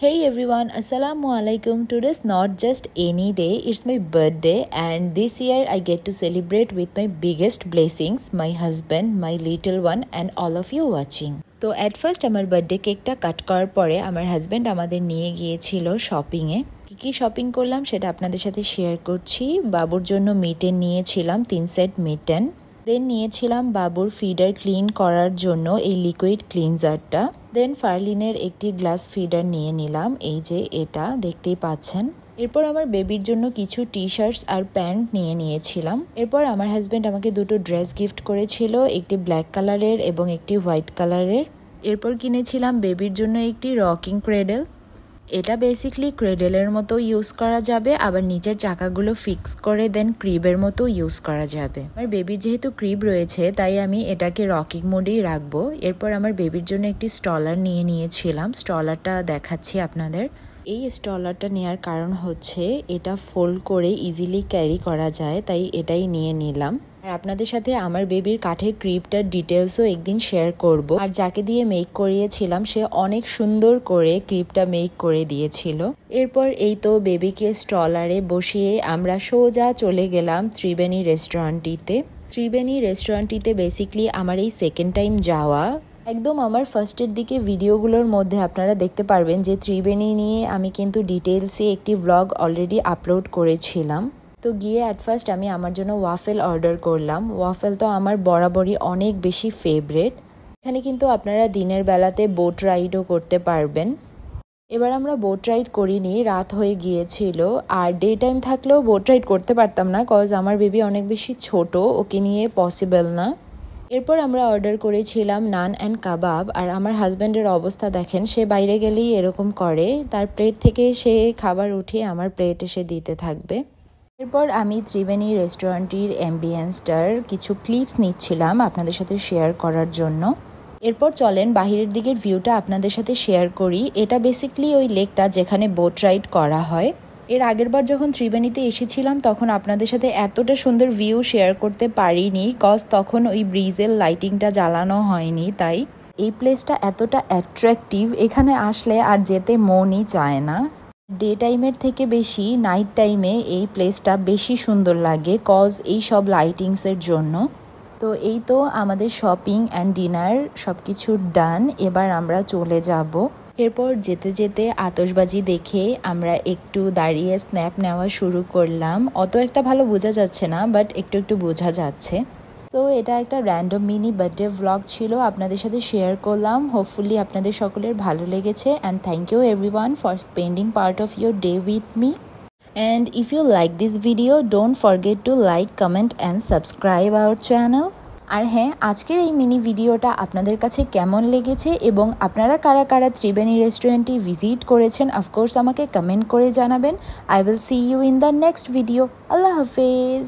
Hey everyone, Assalamu alaikum. Today's not just any day, it's my birthday, and this year I get to celebrate with my biggest blessings, my husband, my little one, and all of you watching. তো at first আমার birthday কেকটা কাট করার পরে আমার husband আমাদের নিয়ে গিয়েছিল শপিংয়ে। কি শপিং করলাম সেটা আপনাদের সাথে শেয়ার করছি। বাবুর জন্য মিটেন নিয়েছিলাম 3 সেট মিটেন। দেন নিয়েছিলাম বাবুর ফিডার ক্লিন করার জন্য এই লিকুইড ক্লিনজারটা। দেন ফার্লিনের একটি গ্লাস ফিডার নিয়ে নিলাম, এই যে এটা দেখতেই পাচ্ছেন। এরপর আমার বেবির জন্য কিছু টি শার্টস আর প্যান্ট নিয়ে নিয়েছিলাম। এরপর আমার হাজব্যান্ড আমাকে দুটো ড্রেস গিফট করেছিল, একটি ব্ল্যাক কালারের এবং একটি হোয়াইট কালারের। এরপর কিনেছিলাম বেবির জন্য একটি রকিং ক্রেডেল। এটা বেসিকলি ক্রেডেলের মতো ইউজ করা যাবে, আবার নিচের চাকাগুলো ফিক্স করে দেন ক্রিবের মতো ইউজ করা যাবে। আমার বেবির যেহেতু ক্রিব রয়েছে তাই আমি এটাকে রকিং মোডেই রাখবো। এরপর আমার বেবির জন্য একটি স্টলার নিয়ে নিয়েছিলাম। স্টলারটা দেখাচ্ছি আপনাদের। এই স্টলারটা নেওয়ার কারণ হচ্ছে এটা ফোল্ড করে ইজিলি ক্যারি করা যায়, তাই এটাই নিয়ে নিলাম। আর আপনাদের সাথে আমার বেবির কাঠের ক্রিপটার ডিটেলসও একদিন শেয়ার করব। আর যাকে দিয়ে মেক করিয়েছিলাম সে অনেক সুন্দর করে ক্রিপটা মেক করে দিয়েছিল। এরপর এই তো বেবিকে স্টলারে বসিয়ে আমরা সোজা চলে গেলাম ত্রিবেণী রেস্টুরেন্টটিতে। ত্রিবেণী রেস্টুরেন্টটিতে বেসিকলি আমার এই সেকেন্ড টাইম যাওয়া। একদম আমার ফার্স্টের দিকে ভিডিওগুলোর মধ্যে আপনারা দেখতে পারবেন যে ত্রিবেণী নিয়ে আমি কিন্তু ডিটেলসে একটি ভ্লগ অলরেডি আপলোড করেছিলাম। তো গিয়ে অ্যাট ফার্স্ট আমি আমার জন্য ওয়াফেল অর্ডার করলাম। ওয়াফেল তো আমার বরাবরই অনেক বেশি ফেভারিট। এখানে কিন্তু আপনারা দিনের বেলাতে বোট রাইডও করতে পারবেন। এবার আমরা বোট রাইড করিনি, রাত হয়ে গিয়েছিল। আর ডে টাইম থাকলেও বোট রাইড করতে পারতাম না, কজ আমার বেবি অনেক বেশি ছোট, ওকে নিয়ে পসিবল না। এরপর আমরা অর্ডার করেছিলাম নান অ্যান্ড কাবাব। আর আমার হাজব্যান্ডের অবস্থা দেখেন, সে বাইরে গেলেই এরকম করে, তার প্লেট থেকে সে খাবার উঠিয়ে আমার প্লেট এসে দিতে থাকবে। এরপর আমি ত্রিবেণী রেস্টুরেন্টটির অ্যাম্বিয়েন্সটার কিছু ক্লিপস নিচ্ছিলাম আপনাদের সাথে শেয়ার করার জন্য। এরপর চলেন বাহিরের দিকের ভিউটা আপনাদের সাথে শেয়ার করি। এটা বেসিকলি ওই লেকটা যেখানে বোট রাইড করা হয়। এর আগের বার যখন ত্রিবেণীতে এসেছিলাম তখন আপনাদের সাথে এতটা সুন্দর ভিউ শেয়ার করতে পারিনি, কজ তখন ওই ব্রিজের লাইটিংটা জ্বালানো হয়নি। তাই এই প্লেসটা এতটা অ্যাট্রাকটিভ, এখানে আসলে আর যেতে মনই চায় না। ডে টাইমের থেকে বেশি নাইট টাইমে এই প্লেসটা বেশি সুন্দর লাগে, কজ এই সব লাইটিংসের জন্য। তো এই তো আমাদের শপিং অ্যান্ড ডিনার সব কিছু ডান। এবার আমরা চলে যাব। এরপর যেতে যেতে আতশবাজি দেখে আমরা একটু দাঁড়িয়ে স্ন্যাপ নেওয়া শুরু করলাম। অত একটা ভালো বোঝা যাচ্ছে না, বাট একটু একটু বোঝা যাচ্ছে। তো এটা একটা র্যান্ডম মিনি বার্থডে ভ্লগ ছিল, আপনাদের সাথে শেয়ার করলাম। হোপফুলি আপনাদের সকলের ভালো লেগেছে। And thank you everyone for spending part of your day with me. And if you like this video, don't forget to like, comment and subscribe our channel. আর হ্যাঁ, আজকের এই মিনি ভিডিওটা আপনাদের কাছে কেমন লেগেছে এবং আপনারা কারা কারা ত্রিবেণী রেস্টুরেন্টটি ভিজিট করেছেন, অফকোর্স আমাকে কমেন্ট করে জানাবেন। I will see you in the next video. আল্লাহ হাফেজ।